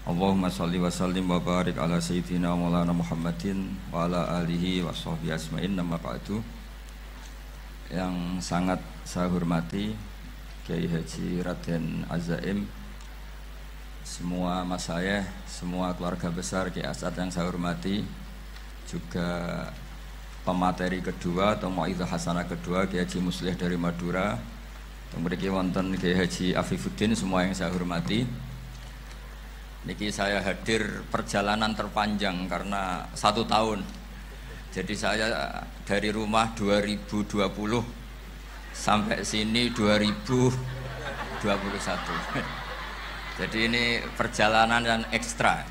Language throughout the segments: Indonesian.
Allahumma sholli wa sallim wa barik ala sayyidina maulana Muhammadin wa ala alihi wa sahbihi asma'in. Nama ba'du. Yang sangat saya hormati Kiai Haji Raden Azaim, semua masyayikh, semua keluarga besar Kiai As'ad yang saya hormati, juga pemateri kedua atau Mau'izah Hasanah kedua Kiai Haji Muslih dari Madura, mriki wonten Kiai Haji Afifuddin, semua yang saya hormati. Niki saya hadir perjalanan terpanjang karena 1 tahun. Jadi saya dari rumah 2020 sampai sini 2021. Jadi ini perjalanan yang ekstra.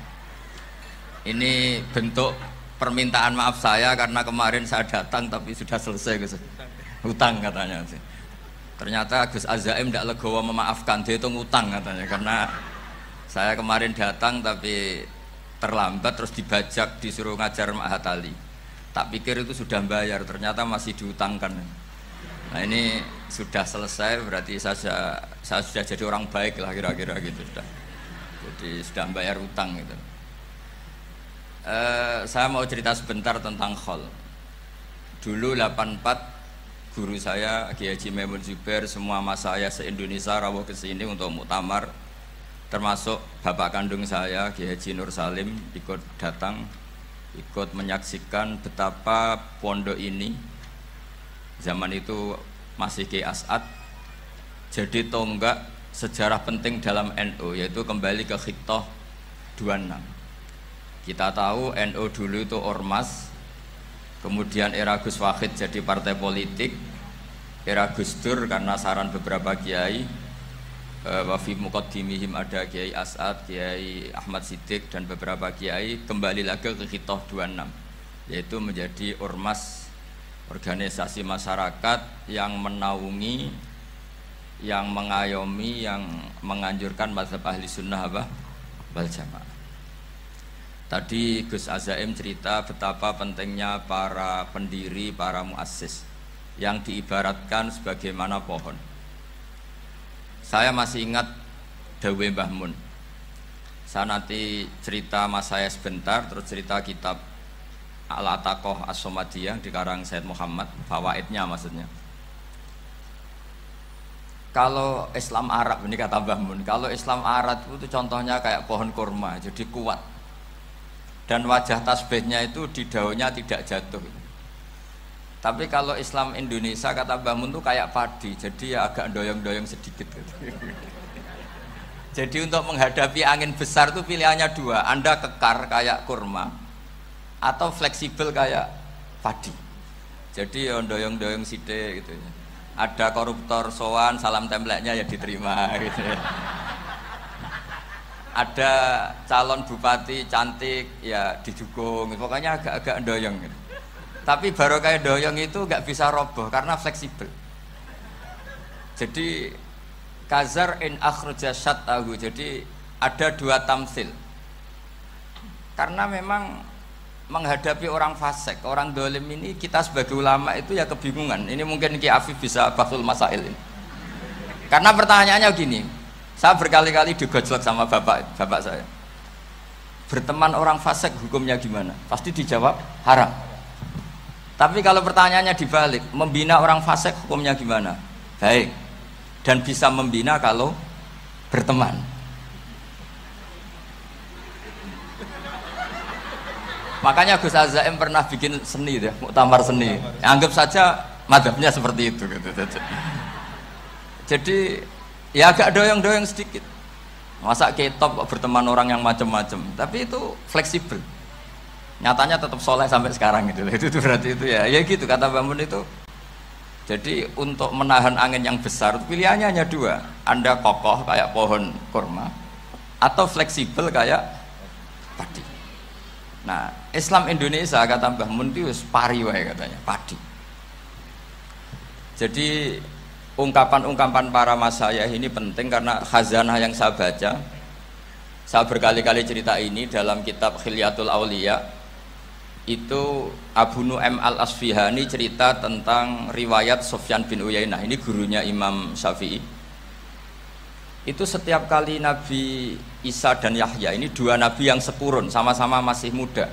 Ini bentuk permintaan maaf saya karena kemarin saya datang tapi sudah selesai Gus. Hutang katanya. Ternyata Gus Azaim tidak legowo memaafkan, dia itu ngutang katanya, karena saya kemarin datang tapi terlambat terus dibajak, disuruh ngajar Ma'had Ali. Tak pikir itu sudah bayar, ternyata masih diutangkan. Nah ini sudah selesai, berarti saya sudah jadi orang baik lah kira-kira gitu sudah. Jadi sudah bayar utang gitu. Saya mau cerita sebentar tentang khol. Dulu 84 guru saya Kiai Haji Maimun Zubair, semua mas saya se-Indonesia rawuh ke sini untuk muktamar, termasuk bapak kandung saya Kiai Haji Nur Salim ikut datang, ikut menyaksikan betapa pondok ini zaman itu masih Kiai As'ad jadi tonggak sejarah penting dalam NU, yaitu kembali ke Khittah 26. Kita tahu NU dulu itu ormas, kemudian era Gus Wahid jadi partai politik, era Gus Dur karena saran beberapa kiai, wafi muqaddimihim ada Kiai As'ad, Kiai Ahmad Siddiq dan beberapa kiai, kembali lagi ke Khittah 26, yaitu menjadi ormas, organisasi masyarakat yang menaungi, yang mengayomi, yang menganjurkan mazhab ahli sunnah wal jamaah. Tadi Gus Azaim cerita betapa pentingnya para pendiri, para muassis yang diibaratkan sebagaimana pohon. Saya masih ingat Dawe Mbah Mun. Saya nanti cerita mas saya sebentar, terus cerita kitab Al-Ataqoh As-Somadiyah dikarang Said Muhammad, fawaidnya maksudnya. Kalau Islam Arab, ini kata Mbah Mun, kalau Islam Arab itu contohnya kayak pohon kurma, jadi kuat. Dan wajah tasbihnya itu di daunnya tidak jatuh. Tapi kalau Islam Indonesia kata Mbah Mun itu kayak padi, jadi ya agak doyong-doyong sedikit gitu. Jadi untuk menghadapi angin besar itu pilihannya 2, Anda kekar kayak kurma atau fleksibel kayak padi. Jadi ya doyong-doyong sithik gitu. Ada koruptor sowan, salam templeknya ya diterima gitu. Ada calon bupati cantik ya didukung, pokoknya agak-agak doyong gitu. Tapi baru kayak doyong itu nggak bisa roboh karena fleksibel. Jadi kazar in akhraja syatahu, jadi ada 2 tamsil. Karena memang menghadapi orang fasik, orang dolim ini, kita sebagai ulama itu ya kebingungan. Ini mungkin Ki Afif bisa bahsul masail ini. Karena pertanyaannya gini, saya berkali-kali digojlok sama bapak saya. Berteman orang fasik hukumnya gimana? Pasti dijawab haram. Tapi kalau pertanyaannya dibalik, membina orang fasik hukumnya gimana? Baik. Dan bisa membina kalau berteman. Makanya Gus Azaim pernah bikin seni deh, muktamar seni. Anggap saja madhabnya seperti itu gitu. Jadi ya agak doyong-doyong sedikit. Masa ketop kok berteman orang yang macam-macam, tapi itu fleksibel. Nyatanya tetap soleh sampai sekarang gitu. Itu berarti itu ya gitu kata Mbah Mun itu. Jadi untuk menahan angin yang besar pilihannya hanya 2, Anda kokoh kayak pohon kurma atau fleksibel kayak padi. Nah Islam Indonesia kata Mbah Mun itu pari wae katanya, padi. Jadi ungkapan-ungkapan para masyayikh ini penting karena khazanah yang saya baca. Saya berkali-kali cerita ini dalam kitab Khilyatul Auliya. Itu Abu Nu'aim Al-Asfihani cerita tentang riwayat Sufyan bin Uyainah, ini gurunya Imam Syafi'i. Itu setiap kali Nabi Isa dan Yahya, ini dua nabi yang sekurun, sama-sama masih muda.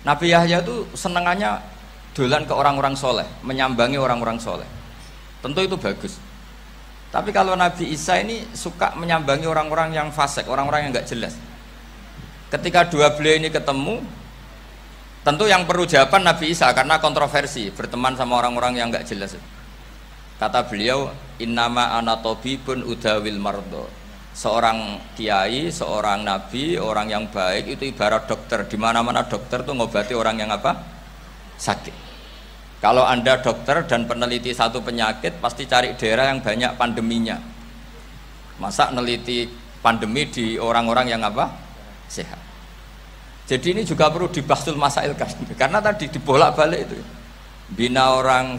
Nabi Yahya itu senengannya dolan ke orang-orang soleh, menyambangi orang-orang soleh. Tentu itu bagus. Tapi kalau Nabi Isa ini suka menyambangi orang-orang yang fasik, orang-orang yang nggak jelas. Ketika dua beliau ini ketemu, tentu yang perlu jawaban Nabi Isa karena kontroversi, berteman sama orang-orang yang nggak jelas. Kata beliau, innama ana tabibun udawil mardo. Seorang kiai, seorang nabi, orang yang baik itu ibarat dokter. Di mana-mana dokter tuh ngobati orang yang apa? Sakit. Kalau Anda dokter dan peneliti satu penyakit, pasti cari daerah yang banyak pandeminya. Masa neliti pandemi di orang-orang yang apa? Sehat. Jadi ini juga perlu dibahsul masail karena tadi dibolak-balik itu. Bina orang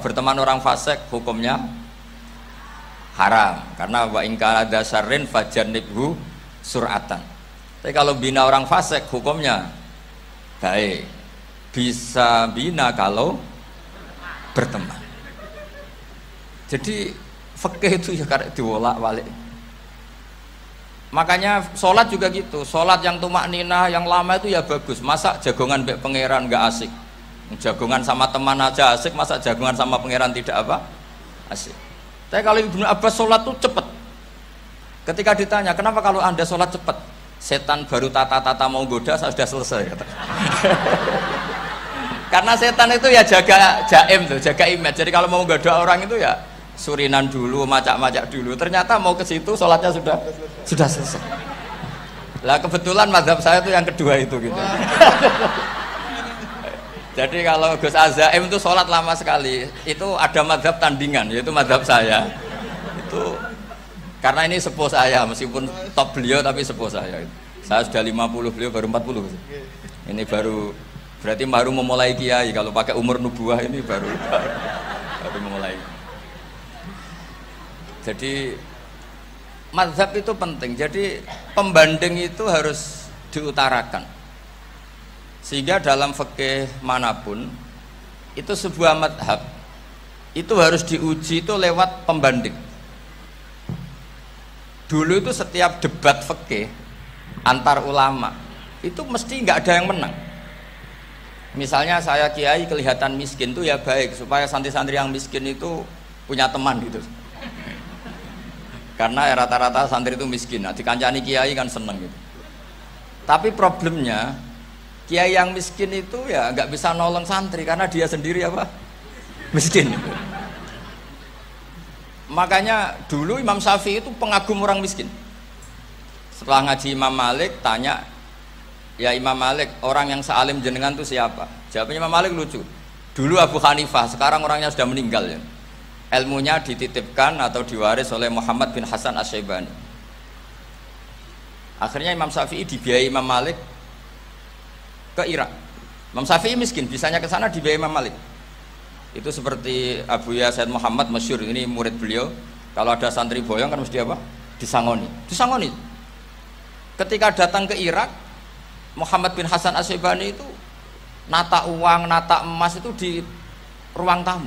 berteman orang fasik hukumnya haram karena wa in kana dasarin fajanibhu sur'atan. Tapi kalau bina orang fasik hukumnya baik. Bisa bina kalau berteman. Jadi fikih itu ya karek diwolak-walik. Makanya sholat juga gitu. Sholat yang tumak ninah yang lama itu ya bagus. Masa jagongan mbek pangeran nggak asik. Jagongan sama teman aja asik, masa jagongan sama pangeran tidak apa? Asik. Tapi kalau Ibnu Abbas sholat tuh cepet. Ketika ditanya, kenapa kalau Anda sholat cepet? Setan baru tata-tata mau goda, saya sudah selesai. Kata. Karena setan itu ya jaga jaim tuh, jaga image. Jadi kalau mau goda orang itu ya surinan dulu, macak-macak dulu. Ternyata mau ke situ sholatnya sudah selesai. Lah kebetulan mazhab saya itu yang kedua itu gitu. Jadi kalau Gus Azaim itu sholat lama sekali, itu ada madhab tandingan, yaitu madhab saya. Itu karena ini sepuh saya, meskipun top beliau tapi sepuh saya. Saya sudah 50, beliau baru 40. Ini berarti baru memulai kiai. Kalau pakai umur nubuah ini baru memulai. Jadi madhab itu penting. Jadi pembanding itu harus diutarakan. Sehingga dalam fikih manapun itu sebuah madhab itu harus diuji itu lewat pembanding. Dulu itu setiap debat fikih antar ulama itu mesti nggak ada yang menang. Misalnya saya kiai kelihatan miskin tuh ya baik supaya santri-santri yang miskin itu punya teman gitu. Karena rata-rata santri itu miskin. Nah, dikancani kiai kan seneng gitu. Tapi problemnya kiai yang miskin itu ya nggak bisa nolong santri karena dia sendiri apa? Miskin. Makanya dulu Imam Syafi'i itu pengagum orang miskin. Setelah ngaji Imam Malik tanya, ya Imam Malik, orang yang sealim jenengan itu siapa? Jawabnya Imam Malik lucu. Dulu Abu Hanifah, sekarang orangnya sudah meninggal ya. Ilmunya dititipkan atau diwaris oleh Muhammad bin Hasan Asy-Syaibani. Akhirnya Imam Syafi'i dibiayai Imam Malik ke Irak. Imam Syafi'i miskin, bisanya ke sana dibiayai Imam Malik. Itu seperti Abu Ya Said Muhammad masyhur, ini murid beliau. Kalau ada santri boyong kan mesti apa? Disangoni. Ketika datang ke Irak, Muhammad bin Hasan Asy-Syaibani itu nata uang, nata emas itu di ruang tamu.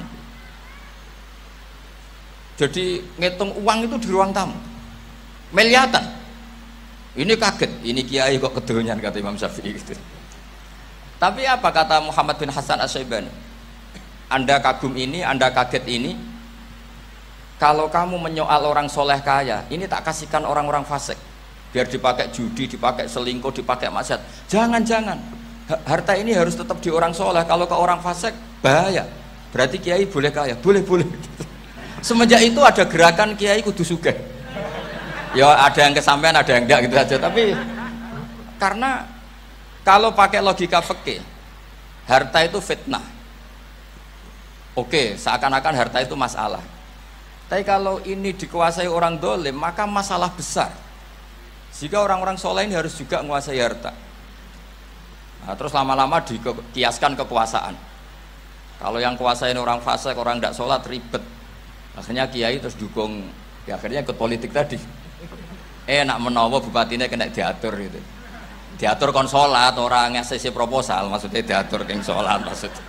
Jadi ngitung uang itu di ruang tamu. Miliatan. Ini kaget, ini kiai kok kedonyan kata Imam Syafi'i gitu. Tapi apa kata Muhammad bin Hasan Asy-Syaibani? Anda kagum ini, Anda kaget ini. Kalau kamu menyoal orang soleh kaya, ini tak kasihkan orang-orang fasik. Biar dipakai judi, dipakai selingkuh, dipakai maksiat. Jangan. Harta ini harus tetap di orang soleh. Kalau ke orang fasik, bahaya. Berarti kiai boleh kaya, boleh. Semenjak itu ada gerakan kiai kudu sugih. Ya ada yang kesampaian, ada yang enggak gitu aja. Tapi karena kalau pakai logika fikih, harta itu fitnah. Oke, seakan-akan harta itu masalah. Tapi kalau ini dikuasai orang dolim, maka masalah besar. Jika orang-orang soleh ini harus juga menguasai harta. Nah, terus lama-lama dikiaskan kekuasaan. Kalau yang kuasain orang fasik, orang tidak sholat, ribet. Akhirnya kiai terus dukung, ya akhirnya ikut politik tadi. Nak menawa bupatinya kena diatur gitu. Diatur kon sholat, orang ngasih proposal, maksudnya diatur keng sholat maksudnya.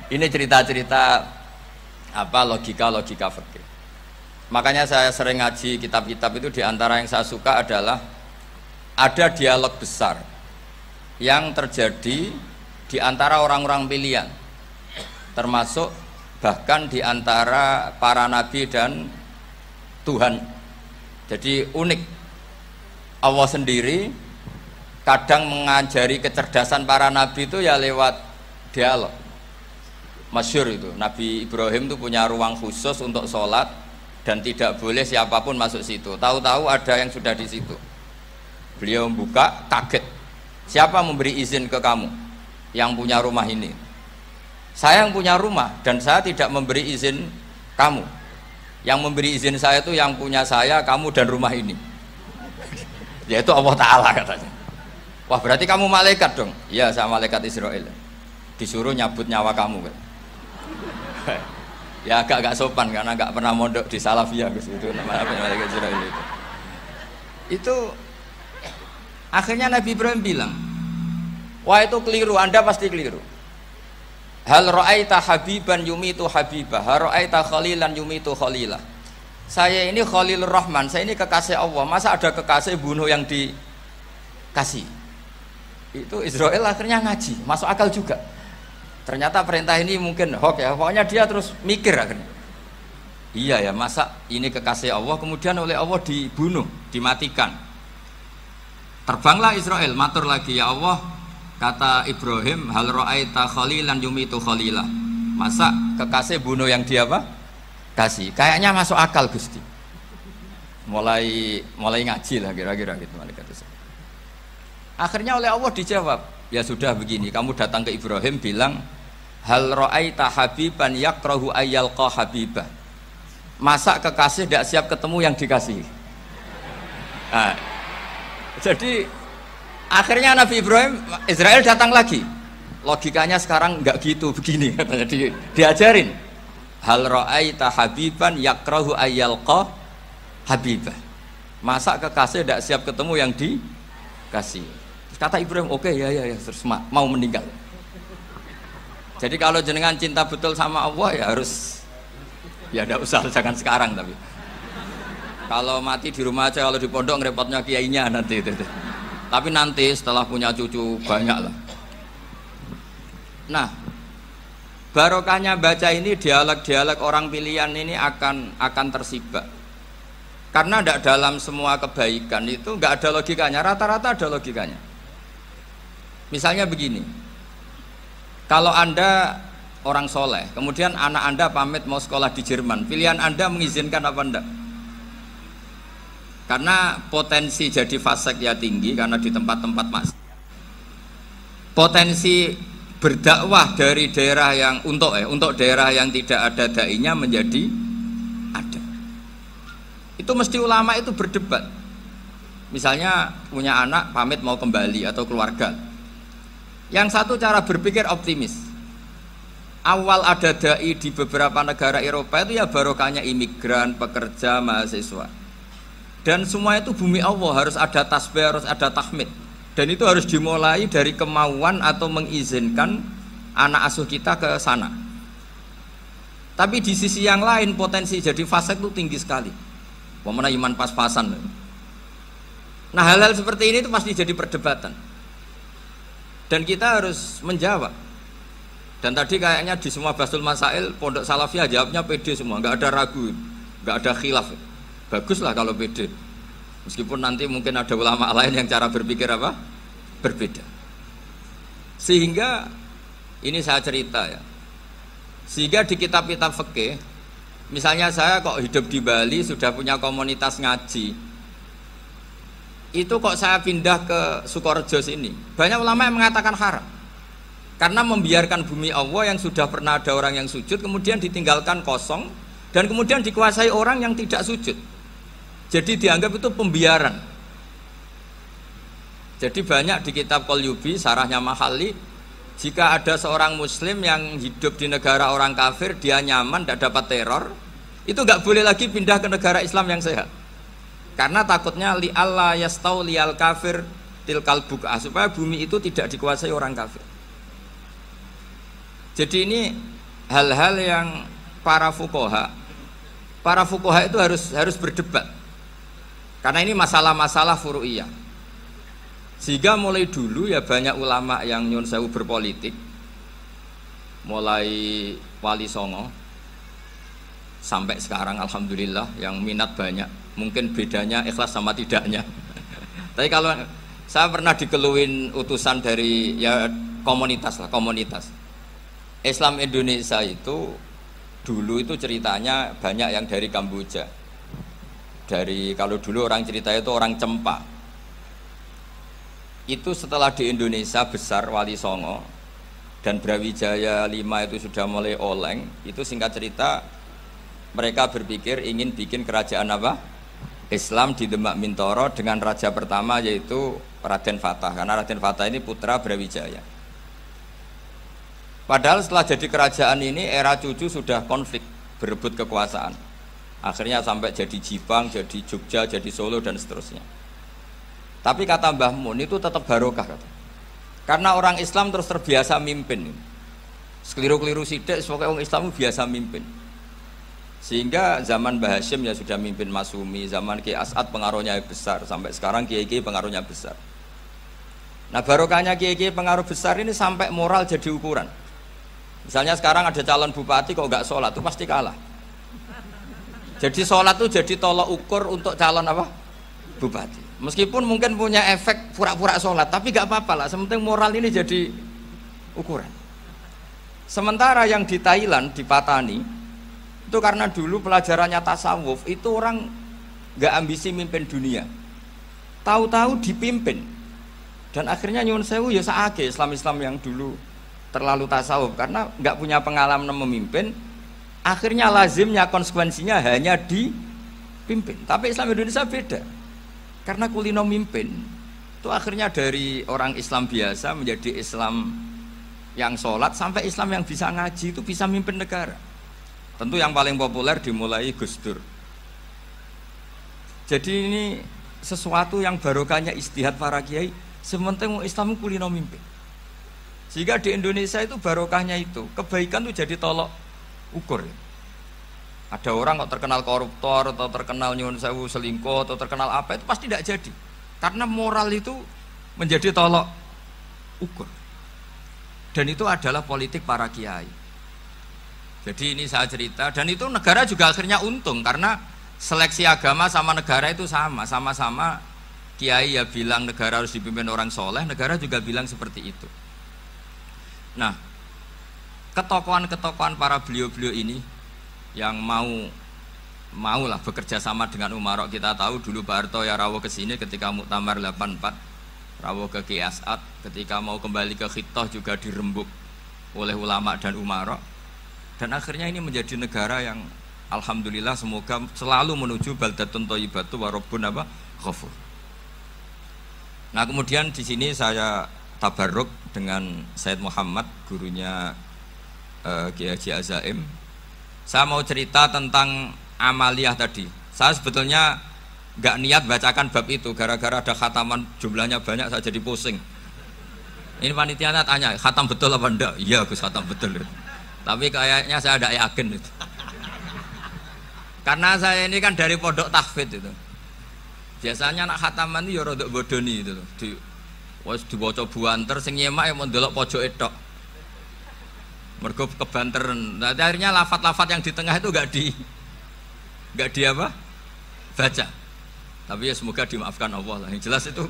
Ini cerita-cerita apa logika fikih. Makanya saya sering ngaji kitab-kitab itu, diantara yang saya suka adalah ada dialog besar yang terjadi di antara orang-orang pilihan, termasuk bahkan di antara para nabi dan Tuhan. Jadi unik, Allah sendiri kadang mengajari kecerdasan para nabi itu ya lewat dialog. Masyhur itu, Nabi Ibrahim itu punya ruang khusus untuk sholat dan tidak boleh siapapun masuk situ. Tahu-tahu ada yang sudah di situ. Beliau membuka, kaget. Siapa memberi izin ke kamu yang punya rumah ini? Saya yang punya rumah dan saya tidak memberi izin kamu. Yang memberi izin saya itu yang punya saya, kamu dan rumah ini. Yaitu Allah Ta'ala katanya. Wah, berarti kamu malaikat dong? Iya, saya malaikat Israel. Disuruh nyabut nyawa kamu. Ya agak sopan karena nggak pernah mondok di Salafiyah itu namanya malaikat Israel itu. Itu akhirnya Nabi Ibrahim bilang, wah itu keliru, Anda pasti keliru. Hal ra'aita habiban yumitu habibah, hal ra'aita khalilan yumitu khalilah. Saya ini Khalilur Rahman, saya ini kekasih Allah. Masa ada kekasih bunuh yang dikasih? Itu Israel akhirnya ngaji, masuk akal juga. Ternyata perintah ini mungkin hoax ya. Pokoknya dia terus mikir akhirnya. Iya ya, masa ini kekasih Allah kemudian oleh Allah dibunuh, dimatikan. Terbanglah Israel, matur lagi, ya Allah, kata Ibrahim, hal ra'aita khalilan yumitu khalilah. Masa kekasih bunuh yang dia apa? Kasih. Kayaknya masuk akal Gusti. Mulai ngaji lah kira-kira gitu malaikat itu. Akhirnya oleh Allah dijawab, ya sudah begini, kamu datang ke Ibrahim bilang, hal ra'aita habiban yakrahu ayyalqa habibah. Masa kekasih tidak siap ketemu yang dikasih? Nah, jadi akhirnya Nabi Ibrahim, Israel datang lagi. Logikanya sekarang enggak gitu, begini katanya, diajarin. Hal ra'aita habiban yakrahu ayyalqa habibah. Masa kekasih tidak siap ketemu yang dikasih? Terus kata Ibrahim, oke, ya, terus mau meninggal. Jadi kalau jenengan cinta betul sama Allah ya harus, ya tidak usah, jangan sekarang tapi. Kalau mati di rumah aja, kalau di pondok ngerepotnya kiainya nanti itu. Tapi nanti setelah punya cucu banyak lah. Nah, barokahnya baca ini, dialog-dialog orang pilihan ini akan tersibak. Karena tidak dalam semua kebaikan itu nggak ada logikanya, rata-rata ada logikanya. Misalnya begini, kalau Anda orang soleh, kemudian anak Anda pamit mau sekolah di Jerman, pilihan Anda mengizinkan apa enggak? Karena potensi jadi fasik ya tinggi karena di tempat-tempat maksiat. Potensi berdakwah dari daerah yang untuk daerah yang tidak ada dai-nya menjadi ada. Itu mesti ulama itu berdebat. Misalnya punya anak pamit mau kembali atau keluarga. Yang satu cara berpikir optimis. Awal ada dai di beberapa negara Eropa itu ya barokahnya imigran, pekerja, mahasiswa. Dan semua itu bumi Allah, harus ada tasbih, harus ada tahmid. Dan itu harus dimulai dari kemauan atau mengizinkan anak asuh kita ke sana. Tapi di sisi yang lain potensi jadi fasik itu tinggi sekali. Wamana iman pas-pasan. Nah hal-hal seperti ini itu pasti jadi perdebatan. Dan kita harus menjawab. Dan tadi kayaknya di semua Basul Masail Pondok Salafiyah jawabnya pede semua, nggak ada ragu, nggak ada khilaf. Baguslah kalau pede. Meskipun nanti mungkin ada ulama lain yang cara berpikir apa? Berbeda. Sehingga ini saya cerita ya. Sehingga di kitab-kitab fikih, misalnya saya kok hidup di Bali sudah punya komunitas ngaji. Itu kok saya pindah ke Sukorejo sini. Banyak ulama yang mengatakan haram. Karena membiarkan bumi Allah yang sudah pernah ada orang yang sujud kemudian ditinggalkan kosong dan kemudian dikuasai orang yang tidak sujud. Jadi dianggap itu pembiaran. Jadi banyak di kitab Qalyubi, sarahnya Mahali, jika ada seorang muslim yang hidup di negara orang kafir, dia nyaman, tidak dapat teror, itu nggak boleh lagi pindah ke negara Islam yang sehat. Karena takutnya li Allah yastau lial kafir tilkal buka, supaya bumi itu tidak dikuasai orang kafir. Jadi ini hal-hal yang para fuqaha para fuqaha itu harus berdebat. Karena ini masalah-masalah furu'iyah. Sehingga mulai dulu ya banyak ulama yang nyun sewu berpolitik. Mulai Wali Songo sampai sekarang alhamdulillah yang minat banyak. Mungkin bedanya ikhlas sama tidaknya. Tapi kalau saya pernah dikeluhin utusan dari ya komunitas lah, komunitas Islam Indonesia itu dulu itu ceritanya banyak yang dari Kamboja. Kalau dulu orang cerita itu orang Cempa. Itu setelah di Indonesia besar Wali Songo dan Brawijaya 5 itu sudah mulai oleng, itu singkat cerita mereka berpikir ingin bikin kerajaan apa? Islam di Demak Mintoro dengan raja pertama yaitu Raden Fatah, karena Raden Fatah ini putra Brawijaya. Padahal setelah jadi kerajaan ini era cucu sudah konflik, berebut kekuasaan. Akhirnya sampai jadi Jipang, jadi Jogja, jadi Solo dan seterusnya. Tapi kata Mbah Mun itu tetap barokah kata. Karena orang Islam terus terbiasa mimpin. Sekeliru-keliru sidik, pokoknya orang Islam biasa mimpin. Sehingga zaman Mbah Hashim ya sudah mimpin Masumi, zaman Ki As'ad pengaruhnya besar, sampai sekarang Kiai-Kiai pengaruhnya besar. Nah barokahnya Kiai-Kiai pengaruh besar ini sampai moral jadi ukuran. Misalnya sekarang ada calon bupati kok nggak sholat, itu pasti kalah. Jadi sholat itu jadi tolok ukur untuk calon apa? Bupati. Meskipun mungkin punya efek pura-pura sholat, tapi nggak apa-apa lah. Sementing moral ini jadi ukuran. Sementara yang di Thailand, di Patani, itu karena dulu pelajarannya tasawuf, itu orang nggak ambisi mimpin dunia. Tahu-tahu dipimpin. Dan akhirnya nyuwun sewu ya saake Islam-Islam yang dulu terlalu tasawuf karena nggak punya pengalaman memimpin, akhirnya lazimnya konsekuensinya hanya dipimpin. Tapi Islam Indonesia beda. Karena kulino mimpin itu akhirnya dari orang Islam biasa menjadi Islam yang sholat sampai Islam yang bisa ngaji itu bisa mimpin negara. Tentu yang paling populer dimulai Gus Dur. Jadi ini sesuatu yang barokahnya istihad para kiai. Sementing Islam kulino mimpin. Sehingga di Indonesia itu barokahnya itu kebaikan itu jadi tolok ukur. Ada orang kok terkenal koruptor atau terkenal nyuwun sewu selingkuh atau terkenal apa itu pasti tidak jadi. Karena moral itu menjadi tolok ukur. Dan itu adalah politik para kiai. Jadi ini saya cerita dan itu negara juga akhirnya untung karena seleksi agama sama negara itu sama-sama kiai ya bilang negara harus dipimpin orang soleh, negara juga bilang seperti itu. Nah, ketokohan-ketokohan para beliau-beliau ini yang maulah bekerja sama dengan umarok. Kita tahu dulu Pak Harto ya rawuh ke sini ketika Muktamar 84, rawuh ke Ki As'ad, ketika mau kembali ke Khittah juga dirembuk oleh ulama dan umarok. Dan akhirnya ini menjadi negara yang alhamdulillah semoga selalu menuju baldatun thayyibatu wa rabbun ghafur. Nah, kemudian di sini saya tabarruk dengan Said Muhammad, gurunya Kiai Haji Azaim. Saya mau cerita tentang amaliyah tadi. Saya sebetulnya nggak niat bacakan bab itu, gara-gara ada khataman jumlahnya banyak saya jadi pusing. Ini panitianya tanya, khatam betul apa enggak? Iya Gus, khatam betul. Tapi kayaknya saya tidak yakin itu. Karena saya ini kan dari pondok tahfidz itu. Biasanya anak khataman itu ya rodok bodoni itu loh. Dibaca buanter sing nyemak yang mendelok pojok tok. Mergo kebanteren. Nah, akhirnya lafat-lafat yang di tengah itu enggak di apa? Baca. Tapi ya semoga dimaafkan Allah lah. Yang jelas itu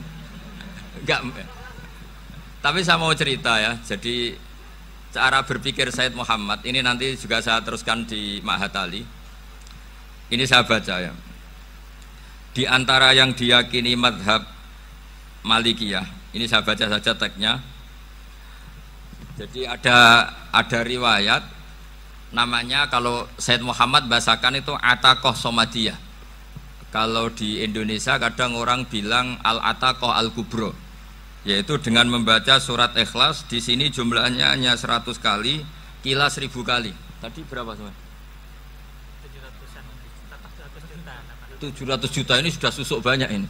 enggak. Tapi saya mau cerita ya. Jadi cara berpikir Said Muhammad ini nanti juga saya teruskan di Ma'had Ali. Ini saya baca ya. Di antara yang diyakini madhab Malikiyah, ini saya baca saja teksnya. Jadi ada riwayat namanya, kalau Said Muhammad bahasakan itu Ataqoh Somadiyah. Kalau di Indonesia kadang orang bilang Al-Ataqoh Al-Kubro, yaitu dengan membaca surat Ikhlas. Di sini jumlahnya hanya 100 kali, Kila 1000 kali. Tadi berapa teman? 700 juta ini sudah susuk banyak ini.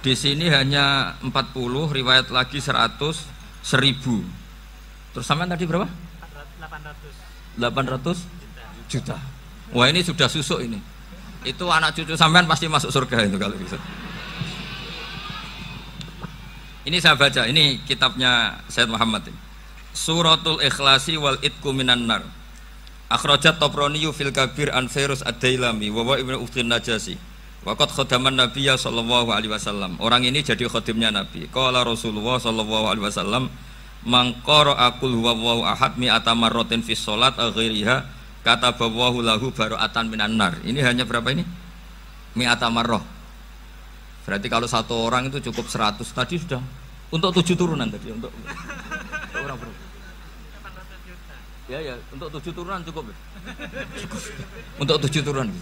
Di sini hanya 40, riwayat lagi 100, 1000. Terus sampean tadi berapa? 800 juta. Wah ini sudah susuk ini. Itu anak cucu sampean pasti masuk surga itu kalau bisa. Ini saya baca, ini kitabnya Sayyid Muhammad ini. Suratul Ikhlasi wal Itqu minan nar. Akhrajat Tabrani fil Kabir an Fairuz ad-Dailami wa Ibnu Uftin Najasi. Waqad khadaman Nabiyya sallallahu alaihi wasallam. Orang ini jadi khadimnya Nabi. Qala Rasulullah sallallahu alaihi wasallam, "Man qara'a qul huwallahu ahad mi'ata marratin fi shalat ghairiha katabawahu lahu bara'atan minan nar." Ini hanya berapa ini? Mi'ata marrah. Berarti kalau satu orang itu cukup 100. Tadi sudah untuk 7 turunan tadi untuk orang berapa? Ya, untuk 7 turunan cukup. Cukup. Untuk 7 turunan.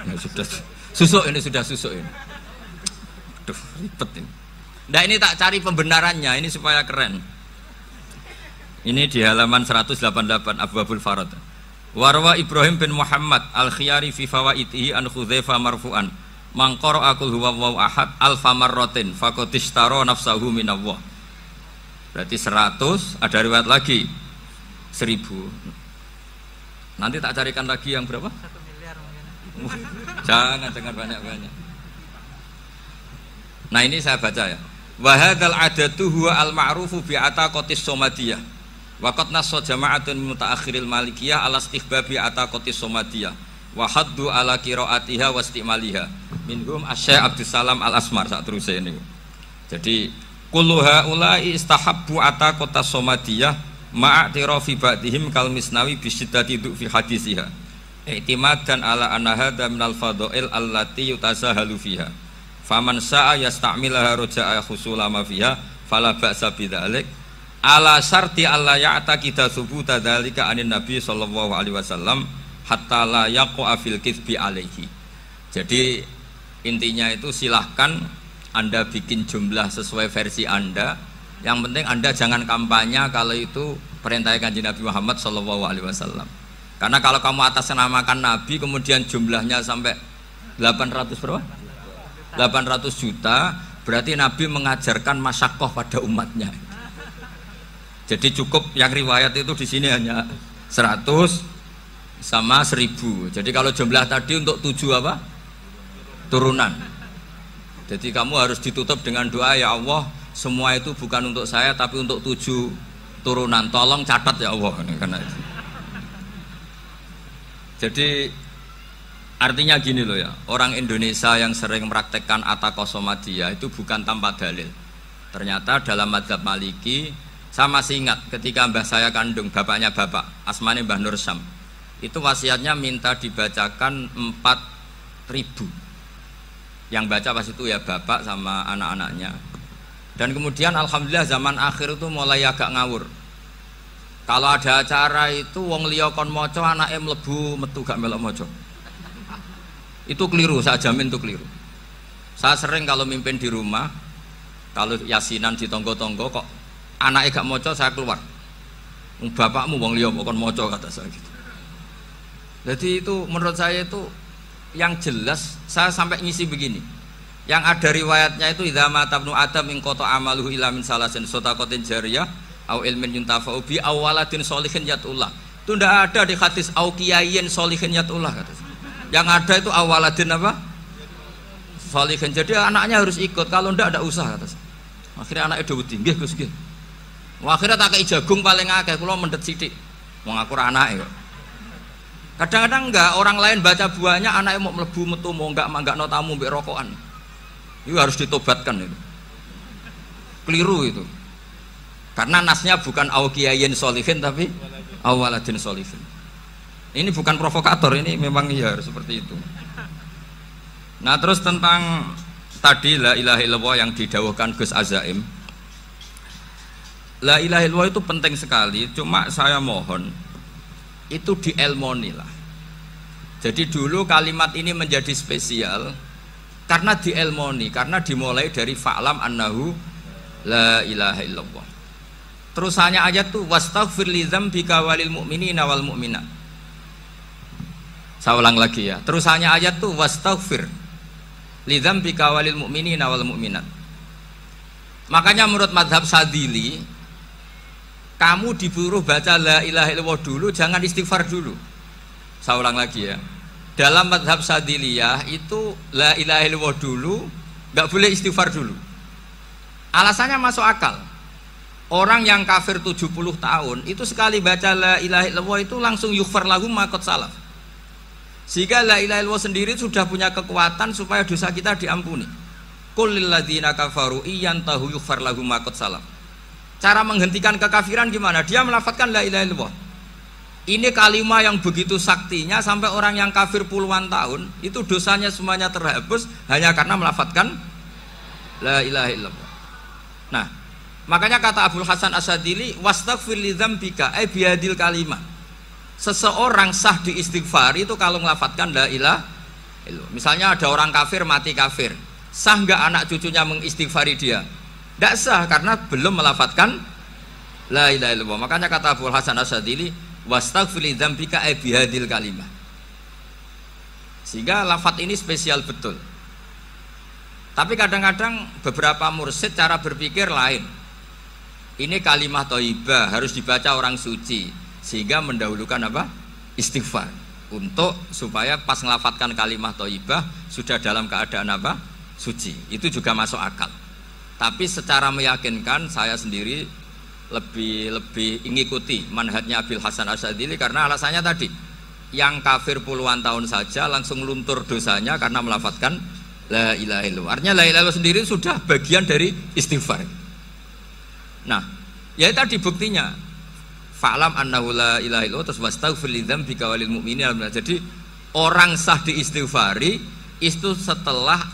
Ya, sudah susuk ini sudah susuk ini. Aduh, ribet ini. Nah, ini tak cari pembenarannya ini supaya keren. Ini di halaman 188 Abwabul Farad. Warwa Ibrahim bin Muhammad Al-Khiyari fi fawaitihi an Khudzaifa marfu'an. Man qara'a qul huwallahu ahad alfa marratin faqad ishtara nafsahu minallah. Berarti 100, ada riwayat lagi 1000. Nanti tak carikan lagi yang berapa? 1 miliar mungkin. Jangan banyak-banyak. Nah ini saya baca ya. Wa hadzal adatu huwa al-ma'rufu bi ataqatis somadiyah. Wa qad nassa jama'atun mutaakhiril malikiyah ala istihbabi ataqatis somadiyah wa haddu ala qiraatiha wa istimaliha. Minhum Asy-Syaikh Abdussalam Al-Asmar sak teruse ini. Jadi kullu haula'i istahabbu ataqatas somadiyah ma'atirafi ba'dihim kal misnawi bisiddati fi hadisiha. I'timadan ala anna hadza minal fadha'il allati yutasahalu fiha. Faman sa'a yasta'milaha raja'a husula ma fiha fala ba'sa bidzalik ala syarti alla ya'taqida thubuta dzalika anin nabi sallallahu alaihi wasallam hatta la yaqa fil kitsbi alaihi. Jadi intinya itu silahkan Anda bikin jumlah sesuai versi Anda. Yang penting Anda jangan kampanye kalau itu perintah Kanjeng Nabi Muhammad sallallahu alaihi wasallam. Karena kalau kamu atasnamakan Nabi kemudian jumlahnya sampai 800 berapa? 800 juta, berarti Nabi mengajarkan masyaqqah pada umatnya. Jadi cukup yang riwayat itu di sini hanya 100 sama 1000. Jadi kalau jumlah tadi untuk 7 apa? Turunan. Jadi kamu harus ditutup dengan doa, ya Allah, semua itu bukan untuk saya tapi untuk 7 turunan. Tolong catat ya Allah. Karena itu. Jadi artinya gini loh ya, orang Indonesia yang sering mempraktekkan ataqosomadiyah itu bukan tanpa dalil. Ternyata dalam mazhab Maliki, saya masih ingat ketika mbah saya kandung, bapaknya bapak, asmane Mbah Nur Syam, itu wasiatnya minta dibacakan 4.000. Yang baca pas itu ya bapak sama anak-anaknya. Dan kemudian alhamdulillah zaman akhir itu mulai agak ngawur. Kalau ada acara itu wong liya kon maca anake mlebu metu gak melok maca. Itu keliru, saya jamin itu keliru. Saya sering kalau mimpin di rumah, kalau yasinan di tonggo-tonggo kok anaknya gak maca, saya keluar. Bapakmu wong liya kon maca kata saya gitu. Jadi itu menurut saya itu yang jelas, saya sampai ngisi begini. Yang ada riwayatnya itu idza mata ibnu adam min qata amaluhu ila min salasin shadaqatin jariyah au ilmin yuntafa'u bi awaladin sholihin yatullah. Itu ndak ada di hadis au kiyayin sholihin yatullah kata. Yang ada itu awaladin apa? Sholihin. Jadi anaknya harus ikut, kalau ndak ada usaha kata. Akhirnya anaknya do wedi, nggih Gus nggih. Akhirnya tak kei jagung paling akeh, kula mendet sithik. Wong aku ora anake kok. Kadang-kadang enggak, orang lain baca buahnya anaknya mau mlebu metu mau enggak no tamu mbek rokokan. Itu harus ditobatkan itu. Keliru itu. Karena nasnya bukan auqiyayin sholihin tapi awaladin sholihin. Ini bukan provokator, ini memang iya seperti itu. Nah, terus tentang tadi la ilaha illallah yang didawuhkan Gus Azaim. La ilaha illallah itu penting sekali, cuma saya mohon itu dielmoni lah. Jadi dulu kalimat ini menjadi spesial karena dielmoni, karena dimulai dari fa'lam annahu la ilaha illallah. Terusannya ayat tuh wastaghfir li dzambika walil mu'minina wal mu'minat. Saya ulang lagi ya. Terusannya ayat tuh wastaghfir li dzambika walil mu'minina wal mu'minat. Makanya menurut mazhab Sadili, kamu disuruh baca la ilaha illallah dulu, jangan istighfar dulu. Saya ulang lagi ya. Dalam mazhab Sadiliyah itu la ilaha illallah dulu, nggak boleh istighfar dulu. Alasannya masuk akal. Orang yang kafir 70 tahun itu sekali baca la ilaha illallah itu langsung yughfar lahum ma qad salaf. Sehingga la ilaha illallah sendiri sudah punya kekuatan supaya dosa kita diampuni. Qul lil ladzina kafaru iyantahu yughfar lahum ma qad salaf. Cara menghentikan kekafiran gimana? Dia melafadzkan la ilaha illallah. Ini kalimat yang begitu saktinya sampai orang yang kafir puluhan tahun itu dosanya semuanya terhapus hanya karena melafadzkan la ilaha illallah. Nah, makanya kata Abdul Hasan Asyadili, wastaghfir li dzambika ay bihadil kalimat. Seseorang sah diistighfar itu kalau melafadzkan la ilaha illallah. Misalnya ada orang kafir mati kafir, sah enggak anak cucunya mengistighfari dia? Enggak sah karena belum melafadzkan la ilaha illallah. Makanya kata Abdul Hasan Asyadili, wastaghfir li dzambika ay bihadil kalimat. Sehingga lafadz ini spesial betul. Tapi kadang-kadang beberapa mursyid cara berpikir lain. Ini kalimat thayyibah harus dibaca orang suci sehingga mendahulukan apa? Istighfar untuk supaya pas ngelafatkan kalimat thayyibah sudah dalam keadaan apa? Suci. Itu juga masuk akal. Tapi secara meyakinkan saya sendiri lebih mengikuti manhajnya Abil Hasan Asyadili karena alasannya tadi yang kafir puluhan tahun saja langsung luntur dosanya karena melafatkan la ilaha illallah. Artinya la ilaha illallah sendiri sudah bagian dari istighfar. Nah, ya tadi buktinya fa'lam annahu la ilaha illallah terus wastaghfir li dzambika walil mu'minin. Jadi orang sah diistighfari itu setelah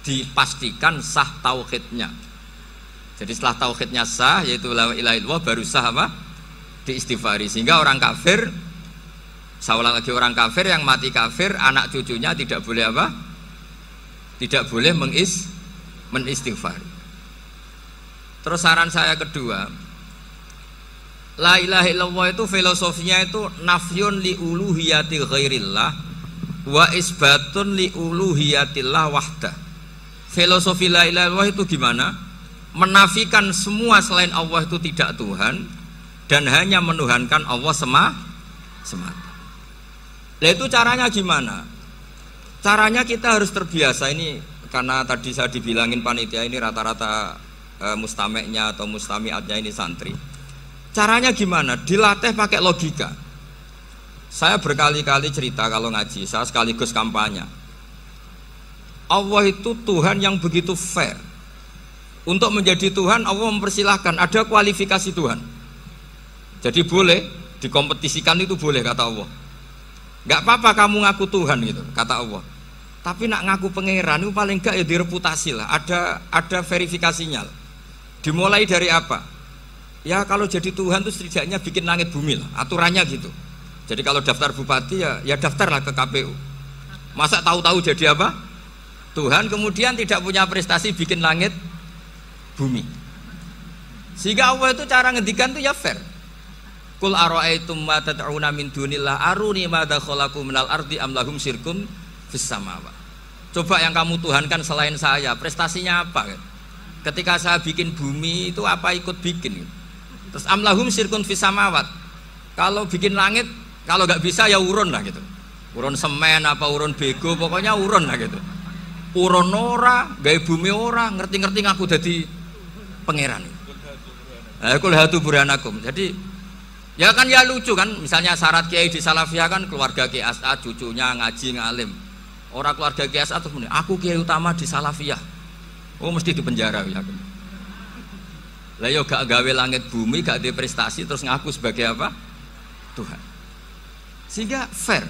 dipastikan sah tauhidnya. Jadi setelah tauhidnya sah yaitu la ilaha illallah baru sah apa? Diistighfari. Sehingga orang kafir, saya ulang lagi, orang kafir yang mati kafir anak cucunya tidak boleh apa? Tidak boleh menistighfar. Terus saran saya kedua, la ilaha illallah itu filosofinya itu nafyun li uluhiyati ghairillah wa isbatun li uluhiyatillah wahdah. Filosofi la ilaha illallah itu gimana? Menafikan semua selain Allah itu tidak Tuhan dan hanya menuhankan Allah semata. Lah itu caranya gimana? Caranya kita harus terbiasa ini karena tadi saya dibilangin panitia ini rata-rata mustameknya atau mustamiatnya ini santri. Caranya gimana? Dilatih pakai logika. Saya berkali-kali cerita kalau ngaji, saya sekaligus kampanye. Allah itu Tuhan yang begitu fair. Untuk menjadi Tuhan Allah mempersilahkan, ada kualifikasi Tuhan. Jadi boleh dikompetisikan itu boleh kata Allah. Gak apa-apa kamu ngaku Tuhan gitu kata Allah. Tapi nak ngaku pangeran itu paling gak ya direputasi lah. Ada verifikasinya lah. Dimulai dari apa? Ya kalau jadi Tuhan itu setidaknya bikin langit bumi lah. Aturannya gitu. Jadi kalau daftar bupati ya daftarlah ke KPU. Masa tahu-tahu jadi apa? Tuhan kemudian tidak punya prestasi bikin langit bumi. Sehingga Allah itu cara ngendikan itu ya fair. Qul ara'aitum ma tad'una min dunillah aruni madza khalaqu minal ardi am lahum syirkun fis samawat. Coba yang kamu tuhankan selain saya, prestasinya apa? Ketika saya bikin bumi itu apa ikut bikin? Terus am lahum syirkun fis samawat. Kalau bikin langit, kalau nggak bisa ya urun lah gitu. Urun semen apa urun bego, pokoknya urun lah gitu. Urun ora, gawe bumi ora, ngerti-ngerti ngaku dadi pangeran. Kul hatu burhanakum. Jadi ya kan ya lucu kan, misalnya syarat kiai di Salafiyah kan keluarga Kiai As'ad, cucunya ngaji ngalim. Orang keluarga Kiai As'ad terus muni, aku kiai utama di Salafiyah. Oh mesti dipenjara ya. Lah yo gak gawe langit bumi, gak ada prestasi terus ngaku sebagai apa? Tuhan. Sehingga fair.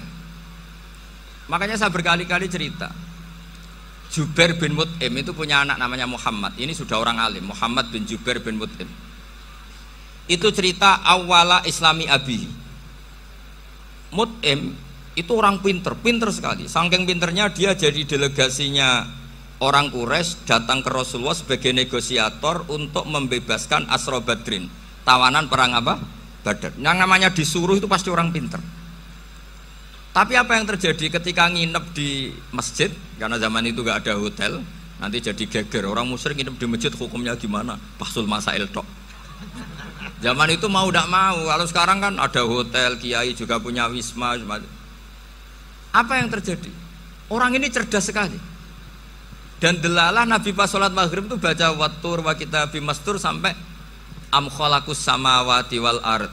Makanya saya berkali-kali cerita. Jubair bin Mut'im itu punya anak namanya Muhammad. Ini sudah orang alim, Muhammad bin Jubair bin Mut'im. Itu cerita awala islami abi. Mut'im itu orang pinter sekali. Saking pinternya dia jadi delegasinya orang Quraisy datang ke Rasulullah sebagai negosiator untuk membebaskan Asra Badrin, tawanan perang apa? Badar. Yang namanya disuruh itu pasti orang pinter. Tapi apa yang terjadi ketika nginep di masjid? Karena zaman itu gak ada hotel, nanti jadi geger. Orang musyrik nginep di masjid hukumnya gimana? Bahsul masail tok. Zaman itu mau tidak mau. Kalau sekarang kan ada hotel, kiai juga punya wisma. Apa yang terjadi? Orang ini cerdas sekali. Dan delalah Nabi pas sholat maghrib itu baca wattur wa kitabim mastur sampai am khalaqus samawati wal ard.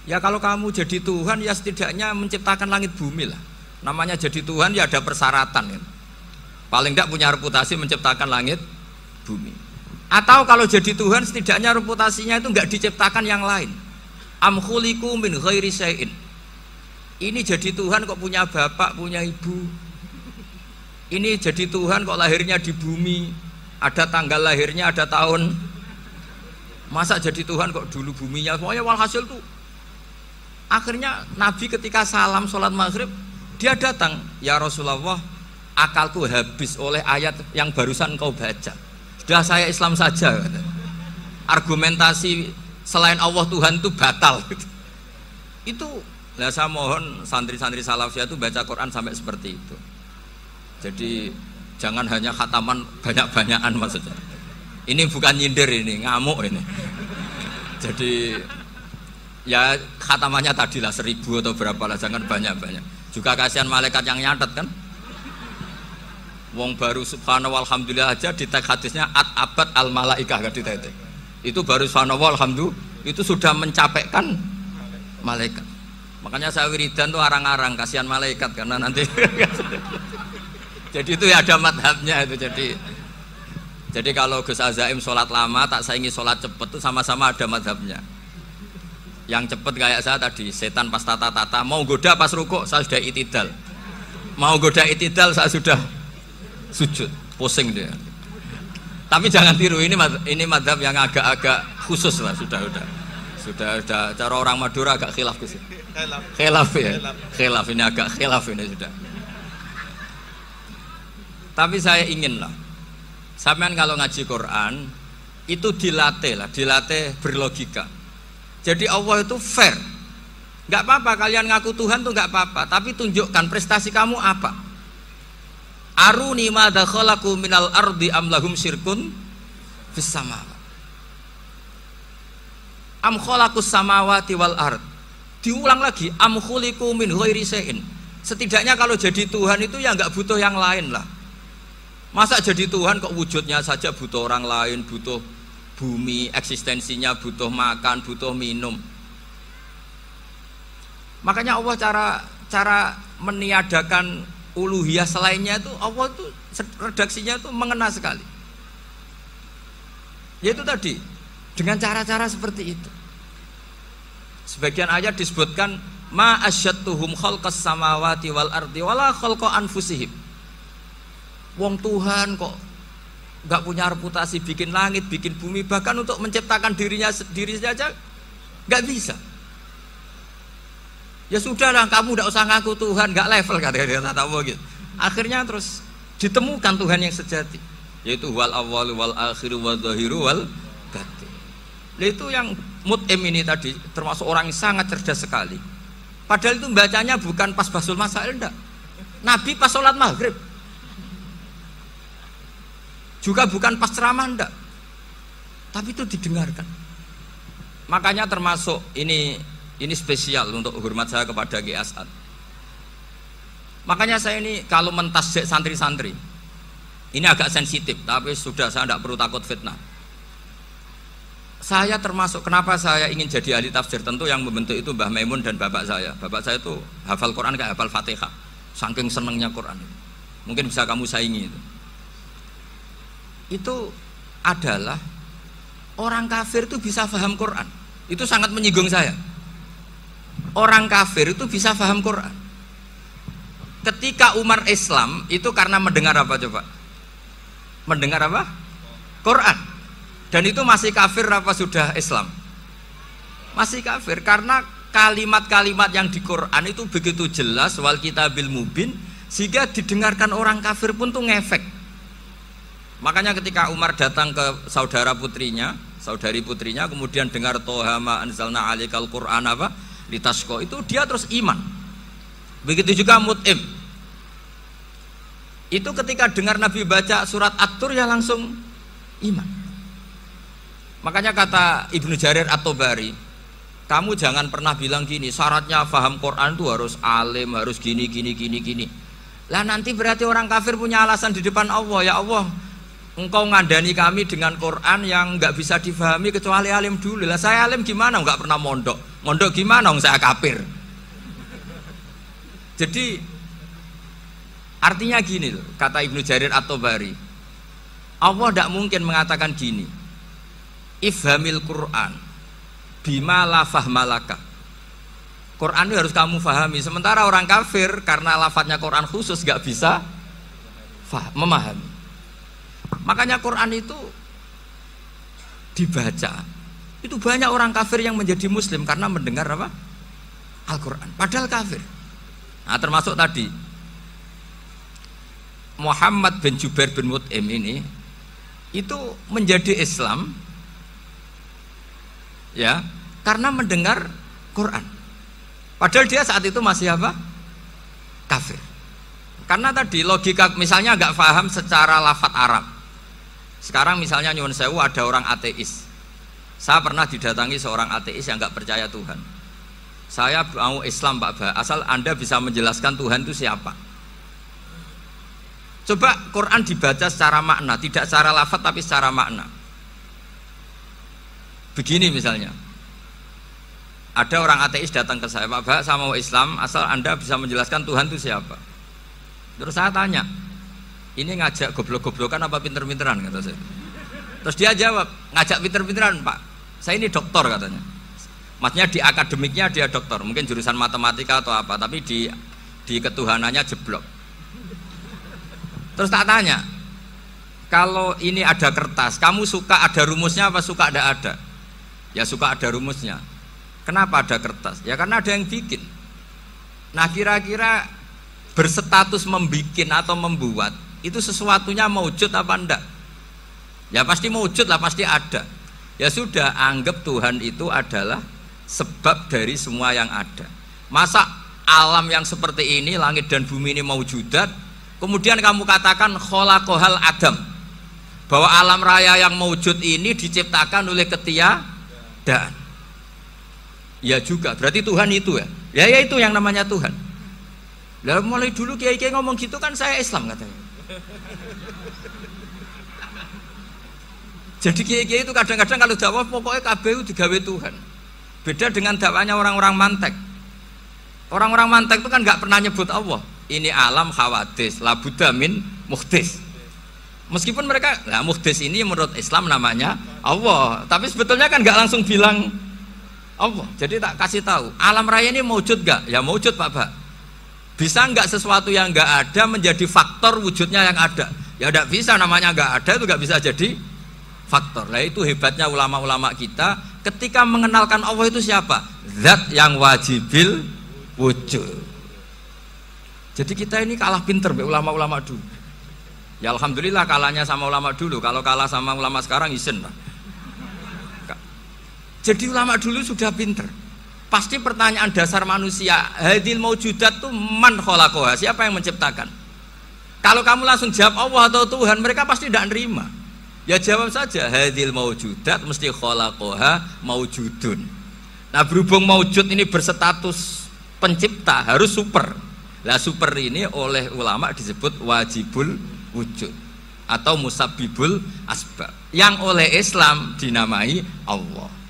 Ya kalau kamu jadi Tuhan ya setidaknya menciptakan langit bumi lah. Namanya jadi Tuhan ya ada persyaratan kan. Paling tidak punya reputasi menciptakan langit bumi. Atau kalau jadi Tuhan setidaknya reputasinya itu enggak diciptakan yang lain. Am khuliqu min ghairi syai'in. Ini jadi Tuhan kok punya bapak, punya ibu. Ini jadi Tuhan kok lahirnya di bumi. Ada tanggal lahirnya, ada tahun. Masa jadi Tuhan kok dulu buminya. Pokoknya walhasil tuh. Akhirnya Nabi ketika salam sholat maghrib, dia datang. Ya Rasulullah, akalku habis oleh ayat yang barusan kau baca. Sudah saya Islam saja. Argumentasi selain Allah Tuhan itu batal. Itu. Nah, saya mohon santri-santri salafiyah itu baca Quran sampai seperti itu. Jadi jangan hanya khataman banyak-banyakan maksudnya. Ini bukan nyindir ini, ngamuk ini. Jadi ya khatamannya tadilah 1000 atau berapa lah, jangan banyak-banyak. Juga kasihan malaikat yang nyatet kan. Wong baru subhanallah alhamdulillah aja di teks hadisnya abad al malaikah kan ditetek. Itu baru subhanallah alhamdulillah itu sudah mencapaikan malaikat. Makanya saya wiridan tuh arang-arang kasihan malaikat karena nanti jadi itu ya ada madhabnya itu. Jadi kalau Gus Azaim sholat lama tak saingi sholat cepet tuh sama-sama ada madhabnya. Yang cepet kayak saya tadi setan pas tata-tata mau goda pas rukuk saya sudah itidal, mau goda itidal saya sudah sujud pusing dia. Tapi jangan tiru ini madhab yang agak-agak khusus lah sudah cara orang Madura agak khilaf sih. Khilaf ya. Khilaf ini agak khilaf ini sudah. Tapi saya ingin lah sampean kalau ngaji Quran itu dilatih berlogika. Jadi Allah itu fair. Enggak apa-apa kalian ngaku Tuhan tuh enggak apa-apa, tapi tunjukkan prestasi kamu apa. Aruni madza khalaqu minal ardi am lahum syirkun fis samawati. Am khalaqus samawati wal ard. Diulang lagi am khuliqu min ghairi syai'in. Setidaknya kalau jadi Tuhan itu ya nggak butuh yang lain lah. Masa jadi Tuhan kok wujudnya saja butuh orang lain, butuh bumi, eksistensinya butuh makan, butuh minum. Makanya Allah cara meniadakan uluhiyah selainnya itu Allah itu redaksinya itu mengena sekali. Yaitu tadi dengan cara-cara seperti itu. Sebagian ayat disebutkan ma asyattuhum khalqas samawati wal ardi wala khalqa anfusihim. Wong Tuhan kok enggak punya reputasi bikin langit, bikin bumi, bahkan untuk menciptakan dirinya sendiri saja enggak bisa. Ya sudahlah, kamu enggak usah ngaku Tuhan, enggak level kata Allah gitu. Akhirnya terus ditemukan Tuhan yang sejati, yaitu wal awwalu wal akhiru wal zahiru wal batin. Itu yang Mut'im ini tadi termasuk orang yang sangat cerdas sekali. Padahal itu bacanya bukan pas basul masail, enggak. Nabi pas sholat maghrib. Juga bukan pas ceramah, enggak. Tapi itu didengarkan. Makanya termasuk ini spesial untuk hormat saya kepada Ki As'ad. Makanya saya ini kalau mentasjik santri-santri ini agak sensitif, tapi sudah saya tidak perlu takut fitnah. Saya termasuk kenapa saya ingin jadi ahli tafsir, tentu yang membentuk itu Mbah Maimun dan bapak saya. Bapak saya itu hafal Quran kayak hafal Fatihah, saking senengnya Quran. Mungkin bisa kamu saingi itu. Itu adalah orang kafir itu bisa paham Quran. Itu sangat menyinggung saya. Orang kafir itu bisa paham Quran. Ketika Umar Islam itu karena mendengar apa coba? Mendengar apa? Quran. Dan itu masih kafir apa sudah Islam? Masih kafir karena kalimat-kalimat yang di Quran itu begitu jelas wal kitabil mubin sehingga didengarkan orang kafir pun tuh ngefek. Makanya ketika Umar datang ke saudari putrinya kemudian dengar Toha ma anzalna alaikal Quran apa? Litasqa, itu dia terus iman. Begitu juga Mut'im. Itu ketika dengar Nabi baca surat At-Tur ya langsung iman. Makanya kata Ibnu Jarir At-Tabari, Kamu jangan pernah bilang gini, syaratnya paham Quran itu harus alim, harus gini. Lah nanti berarti orang kafir punya alasan di depan Allah, ya Allah, Engkau ngandani kami dengan Quran yang nggak bisa difahami kecuali alim dulu. Lah saya alim gimana? Nggak pernah mondok. Mondok gimana? Saya kafir. Jadi artinya gini loh, kata Ibnu Jarir At-Tabari, Allah tidak mungkin mengatakan gini, ifhamil Quran bima la fahmalaka. Quran itu harus kamu fahami. Sementara orang kafir karena lafadznya Quran khusus gak bisa memahami. Makanya Quran itu dibaca. Itu banyak orang kafir yang menjadi muslim karena mendengar apa? Al-Quran. Padahal kafir. Nah, termasuk tadi Muhammad bin Jubair bin Mut'im ini itu menjadi Islam ya karena mendengar Quran. Padahal dia saat itu masih apa? Kafir. Karena tadi logika misalnya nggak paham secara lafadz Arab. Sekarang misalnya nyuwun sewu ada orang ateis. Saya pernah didatangi seorang ateis yang nggak percaya Tuhan. Saya mau Islam Pak Ba, asal Anda bisa menjelaskan Tuhan itu siapa. Coba Quran dibaca secara makna, tidak secara lafadz tapi secara makna. Begini misalnya, ada orang ateis datang ke saya, Pak Ba, saya mau Islam, asal Anda bisa menjelaskan Tuhan itu siapa. Terus saya tanya, ini ngajak goblok-goblokan apa pinter-pinteran, kata saya. Terus dia jawab, ngajak pinter-pinteran Pak, saya ini doktor katanya. Maksudnya di akademiknya dia doktor, mungkin jurusan matematika atau apa, tapi di ketuhanannya jeblok. Terus tak tanya, kalau ini ada kertas, kamu suka ada rumusnya apa suka ada? Ya suka ada rumusnya. Kenapa ada kertas? Ya karena ada yang bikin. Nah kira-kira berstatus membikin atau membuat itu sesuatunya maujud apa enggak? Ya pasti maujud lah, pasti ada. Ya sudah, anggap Tuhan itu adalah sebab dari semua yang ada. Masa alam yang seperti ini, langit dan bumi ini maujudat, kemudian kamu katakan kholaqohal adam, bahwa alam raya yang maujud ini diciptakan oleh ketiadaan. Ya juga, berarti Tuhan itu ya. Ya itu yang namanya Tuhan. Lah mulai dulu kiai-kiai ngomong gitu kan saya Islam katanya. Jadi kiai-kiai itu kadang-kadang kalau dakwah pokoknya kabeh digawe Tuhan. Beda dengan dakwanya orang-orang mantek. Orang-orang mantek itu kan nggak pernah nyebut Allah. Ini alam hawadis, labuda min muhdis. Meskipun mereka, nah muhdis ini menurut Islam namanya Allah, tapi sebetulnya kan nggak langsung bilang Allah. Jadi tak kasih tahu, alam raya ini maujud nggak? Ya maujud Pak. Bisa nggak sesuatu yang nggak ada menjadi faktor wujudnya yang ada? Ya nggak bisa, namanya nggak ada itu nggak bisa jadi faktor. Nah itu hebatnya ulama-ulama kita, ketika mengenalkan Allah itu siapa? Zat yang wajibil wujud. Jadi kita ini kalah pinter be ulama-ulama dulu. Ya alhamdulillah kalahnya sama ulama dulu. Kalau kalah sama ulama sekarang isen lah. Jadi ulama dulu sudah pinter. Pasti pertanyaan dasar manusia, hadil maujudat tuh man khalaqaha, siapa yang menciptakan? Kalau kamu langsung jawab Allah atau Tuhan, mereka pasti tidak nerima. Ya jawab saja, hadil maujudat mesti khalaqaha maujudun. Nah berhubung maujud ini berstatus pencipta, harus super. Lah super ini oleh ulama disebut wajibul wujud atau musabbibul asbab, yang oleh Islam dinamai Allah.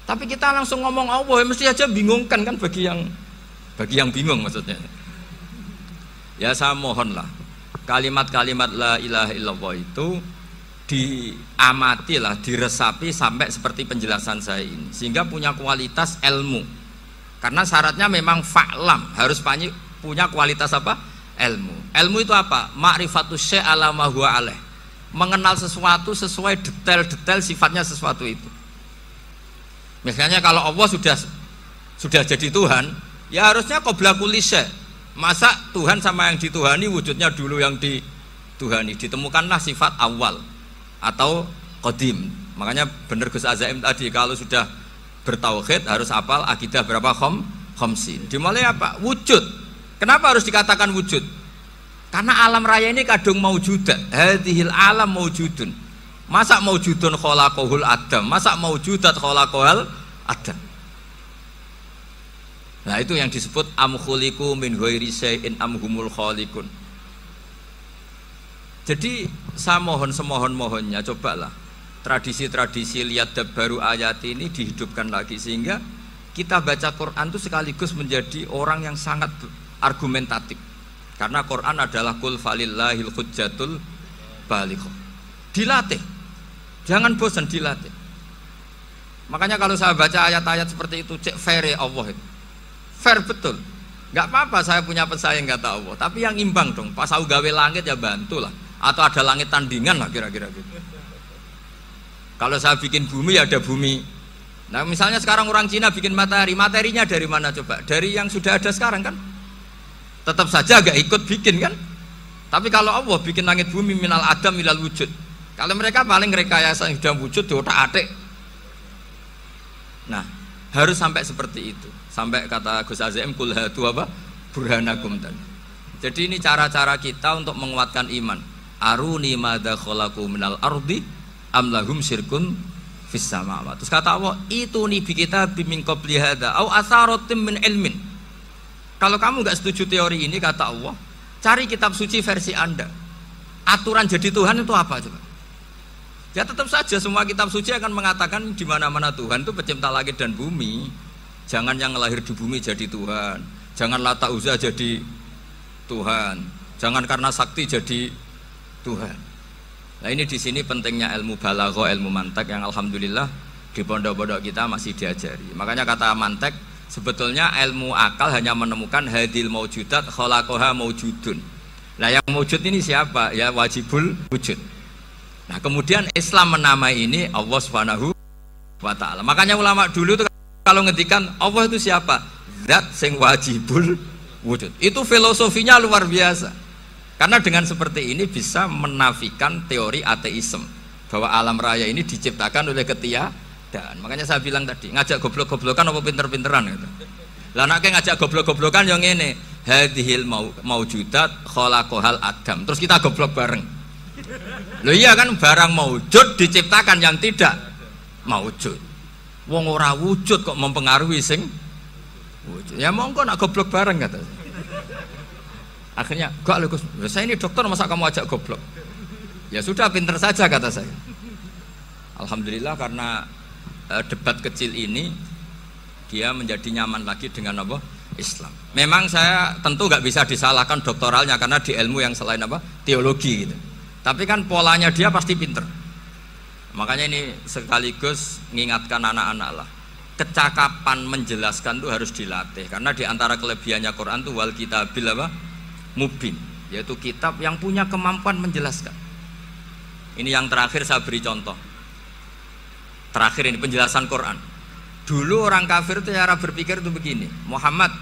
Tapi kita langsung ngomong Allah, ya mesti aja bingungkan kan bagi yang bingung maksudnya. Ya saya mohonlah kalimat-kalimat la ilaha illallah itu diamatilah, diresapi sampai seperti penjelasan saya ini, sehingga punya kualitas ilmu. Karena syaratnya memang fa'lam, harus punya kualitas apa? Ilmu. Ilmu itu apa? Ma'rifatus syai' ala ma huwa alaih. Mengenal sesuatu sesuai detail-detail sifatnya sesuatu itu. Misalnya kalau Allah sudah jadi Tuhan, ya harusnya qabla kulli syai'. Masa Tuhan sama yang dituhani wujudnya dulu yang dituhani? Ditemukanlah sifat awal atau qadim. Makanya benar Gus Azaim tadi, kalau sudah bertauhid harus hafal akidah berapa khamsin. Dimulai apa? Wujud. Kenapa harus dikatakan wujud? Karena alam raya ini kadung maujudat. Hadhil alam maujudun. Masa maujudun khalaqahul adam? Masa maujudat khalaqahul adam? Nah itu yang disebut am khuliqu min ghairi syai'in am humul khaliqun. Jadi saya mohon semohon-mohonnya, cobalah tradisi-tradisi lihat baru ayat ini dihidupkan lagi, sehingga kita baca Quran itu sekaligus menjadi orang yang sangat argumentatif. Karena Quran adalah qul falillahil hujjatul balighah. Dilatih, jangan bosan dilatih. Makanya kalau saya baca ayat-ayat seperti itu, cek fair ya Allah itu. Fair betul. Gak apa-apa saya punya pesaing kata Allah, tapi yang imbang dong. Pas aku gawe langit ya bantulah. Atau ada langit tandingan lah kira-kira gitu. Kalau saya bikin bumi ya ada bumi. Nah misalnya sekarang orang Cina bikin matahari, materinya dari mana coba? Dari yang sudah ada sekarang kan? Tetap saja agak ikut bikin kan? Tapi kalau Allah bikin langit bumi minal adam minal wujud. Kalau mereka paling rekayasa yang sudah wujud di otak-atik. Nah harus sampai seperti itu. Sampai kata Gus Azim kul hatu apa? Burhanakum tadi. Jadi ini cara-cara kita untuk menguatkan iman. Aruni madza khalaqu minal ardi am lahum syirkun fis samawati. Terus kata Allah, itu nih bi kitabim min qabli hadza au atharatim min ilmin. Kalau kamu enggak setuju teori ini kata Allah, cari kitab suci versi Anda. Aturan jadi Tuhan itu apa coba? Ya tetap saja semua kitab suci akan mengatakan di mana-mana Tuhan itu pencipta langit dan bumi. Jangan yang lahir di bumi jadi Tuhan. Jangan Lata Uzza jadi Tuhan. Jangan karena sakti jadi Tuhan. Nah ini di sini pentingnya ilmu balaghah, ilmu mantek yang alhamdulillah di pondok-pondok kita masih diajari. Makanya kata mantek sebetulnya ilmu akal hanya menemukan hadil maujudat khalaqaha maujudun. Nah yang maujud ini siapa? Ya wajibul wujud. Nah kemudian Islam menamai ini Allah Subhanahu wa taala. Makanya ulama dulu itu kalau ngendikan Allah itu siapa? Zat sing wajibul wujud. Itu filosofinya luar biasa. Karena dengan seperti ini bisa menafikan teori ateisme bahwa alam raya ini diciptakan oleh ketiadaan. Makanya saya bilang tadi, ngajak goblok-goblokan apa pinter-pinteran gitu. Lah nek ngajak goblok-goblokan yang ngene, hadhil maujudat khalaqahal adam. Terus kita goblok bareng. Loh iya kan barang maujud diciptakan yang tidak maujud. Wong ora wujud kok mempengaruhi sing wujud. Ya monggo nak goblok bareng kata. Akhirnya, gak lho Gus, saya ini dokter masa kamu ajak goblok? Ya sudah pinter saja kata saya. Alhamdulillah karena debat kecil ini dia menjadi nyaman lagi dengan apa? Islam. Memang saya tentu gak bisa disalahkan doktoralnya karena di ilmu yang selain apa? Teologi gitu. Tapi kan polanya dia pasti pinter. Makanya ini sekaligus mengingatkan anak-anak lah. Kecakapan menjelaskan itu harus dilatih karena di antara kelebihannya Quran itu wal kitabil apa? Mubin, yaitu kitab yang punya kemampuan menjelaskan. Ini yang terakhir saya beri contoh. Terakhir ini penjelasan Quran. Dulu orang kafir itu cara berpikir itu begini, Muhammad,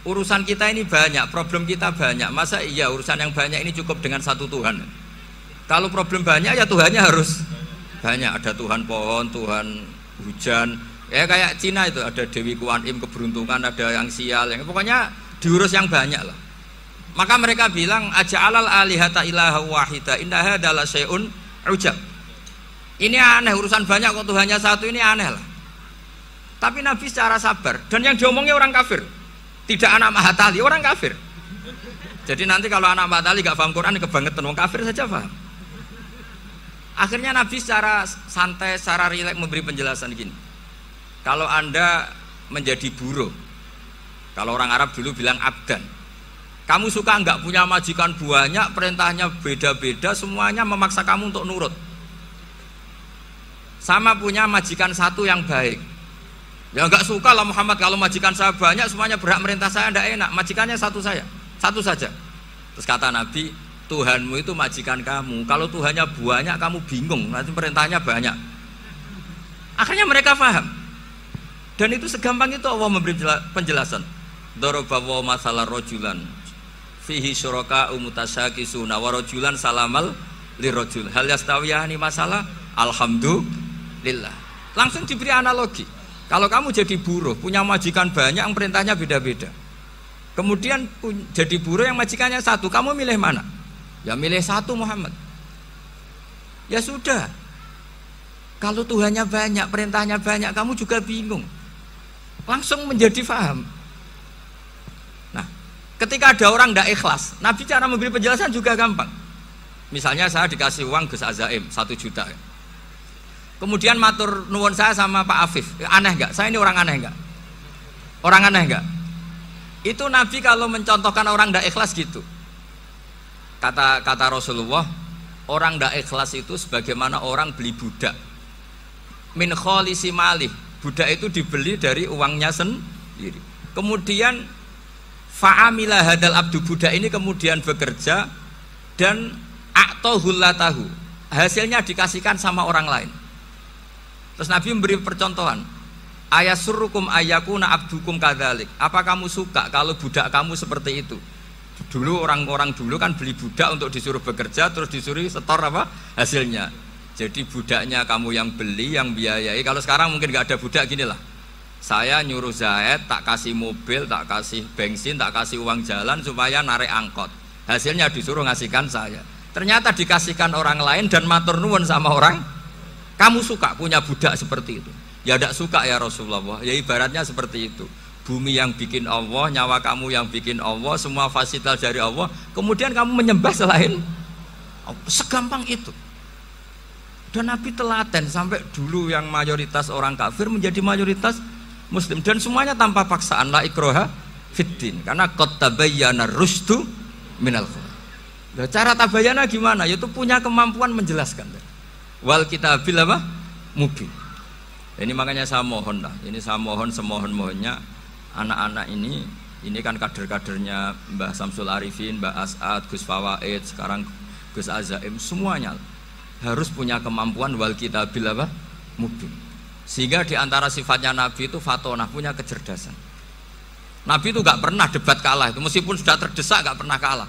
urusan kita ini banyak, problem kita banyak. Masa iya urusan yang banyak ini cukup dengan satu Tuhan? Kalau problem banyak ya Tuhannya harus banyak. Ada Tuhan pohon, Tuhan hujan. Ya kayak Cina itu ada Dewi Kuan Im keberuntungan, ada yang sial, yang pokoknya diurus yang banyak lah. Maka mereka bilang aja'alal alihata ilaha wahida inna hadza la syai'un ujab. Ini aneh, urusan banyak kok Tuhannya satu, ini aneh lah. Tapi Nabi secara sabar, dan yang diomongnya orang kafir, tidak anak Mahatali, orang kafir. Jadi nanti kalau anak Mahatali gak paham Quran kebangetan, orang kafir saja paham. Akhirnya Nabi secara santai, secara rileks memberi penjelasan gini. Kalau Anda menjadi buruh, kalau orang Arab dulu bilang abdan, kamu suka enggak punya majikan banyak, perintahnya beda-beda, semuanya memaksa kamu untuk nurut. Sama punya majikan satu yang baik. Ya enggak suka lah Muhammad kalau majikan saya banyak, semuanya berhak merintah saya, enggak enak. Majikannya satu saja. Terus kata Nabi, Tuhanmu itu majikan kamu. Kalau Tuhannya banyak, kamu bingung, nanti perintahnya banyak. Akhirnya mereka paham. Dan itu segampang itu Allah memberi penjelasan. Darabawa masalah rojulan fihi syuraka umutasyakisuna wa rajulan salamal lirajul hal yastawiyani masalah alhamdulillah. Langsung diberi analogi. Kalau kamu jadi buruh punya majikan banyak yang perintahnya beda-beda, kemudian jadi buruh yang majikannya satu, kamu milih mana? Ya milih satu Muhammad. Ya sudah, kalau Tuhannya banyak perintahnya banyak, kamu juga bingung. Langsung menjadi paham. Ketika ada orang tidak ikhlas, Nabi cara memberi penjelasan juga gampang. Misalnya saya dikasih uang Gus Azaim 1 juta. Kemudian matur nuwun saya sama Pak Afif, aneh nggak? Saya ini orang aneh nggak? Orang aneh nggak? Itu Nabi kalau mencontohkan orang tidak ikhlas gitu. Kata Rasulullah, orang tidak ikhlas itu sebagaimana orang beli budak. Min kholisi malih, budak itu dibeli dari uangnya sendiri. Kemudian fa'amila hadal abdu, budak ini kemudian bekerja dan a'tohullatahu, hasilnya dikasihkan sama orang lain. Terus Nabi memberi percontohan, ayasurrukum ayyakuna abdukum kadzalik. Apa kamu suka kalau budak kamu seperti itu? Dulu orang-orang dulu kan beli budak untuk disuruh bekerja, terus disuruh setor apa hasilnya. Jadi budaknya kamu yang beli, yang biayai. Kalau sekarang mungkin nggak ada budak, gini lah, saya nyuruh Zaid, tak kasih mobil, tak kasih bensin, tak kasih uang jalan supaya narik angkot, hasilnya disuruh ngasihkan saya. Ternyata dikasihkan orang lain dan matur nuwun sama orang. Kamu suka punya budak seperti itu? Ya tidak suka ya Rasulullah. Ya ibaratnya seperti itu. Bumi yang bikin Allah, nyawa kamu yang bikin Allah, semua fasilitas dari Allah, kemudian kamu menyembah selain Allah. Segampang itu. Dan Nabi telaten sampai dulu yang mayoritas orang kafir menjadi mayoritas Muslim, dan semuanya tanpa paksaan, la ikraha fiddin, karena qad tabayyana rusdu minal ghayy. Nah, cara tabayana gimana? Yaitu punya kemampuan menjelaskan. Wal kitabil apa? Mubin. Ini makanya saya mohon lah, ini saya mohon semohon-mohonnya anak-anak ini kan kader-kadernya Mbah Samsul Arifin, Mbah As'ad, Gus Fawaid, sekarang Gus Azaim, semuanya harus punya kemampuan wal kitabil apa? Mubin. Sehingga diantara sifatnya Nabi itu fatonah, punya kecerdasan. Nabi itu gak pernah debat kalah, itu meskipun sudah terdesak gak pernah kalah.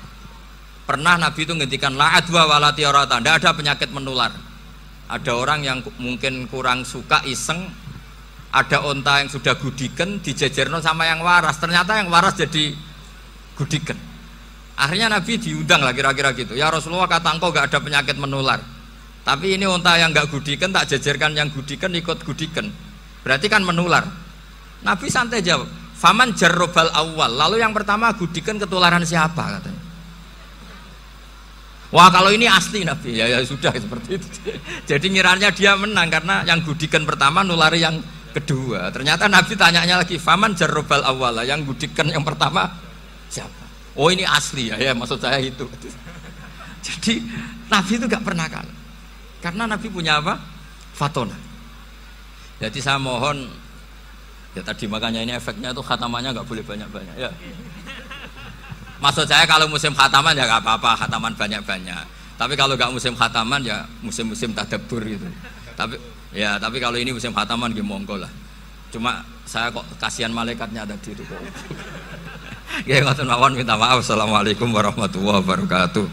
Pernah Nabi itu ngendikan la adwa wala tiarata, tidak ada penyakit menular. Ada orang yang mungkin kurang suka iseng, ada onta yang sudah gudiken dijejerno sama yang waras, ternyata yang waras jadi gudiken. Akhirnya Nabi diundang lah kira-kira gitu, ya Rasulullah, kata engkau gak ada penyakit menular, tapi ini onta yang gak gudiken tak jejerkan yang gudiken ikut gudiken, berarti kan menular. Nabi santai jawab, faman jarrobal awal, lalu yang pertama gudiken ketularan siapa katanya. Wah kalau ini asli Nabi, ya sudah seperti itu. Jadi ngiranya dia menang karena yang gudikan pertama nulari yang kedua. Ternyata Nabi tanyanya lagi, faman jarrobal awala, yang gudikan yang pertama siapa? Oh ini asli ya, maksud saya itu. Jadi Nabi itu gak pernah kalah, karena Nabi punya apa? Fatona. Jadi saya mohon, ya tadi makanya ini efeknya itu khatamannya gak boleh banyak-banyak ya. Maksud saya kalau musim khataman ya gak apa-apa, khataman banyak-banyak. Tapi kalau gak musim khataman ya musim-musim tadabbur gitu. Tapi kalau ini musim khataman ya monggo lah. Cuma saya kok kasihan malaikatnya tadi itu kok. Ya ngoten mawon, minta maaf. Assalamualaikum warahmatullahi wabarakatuh.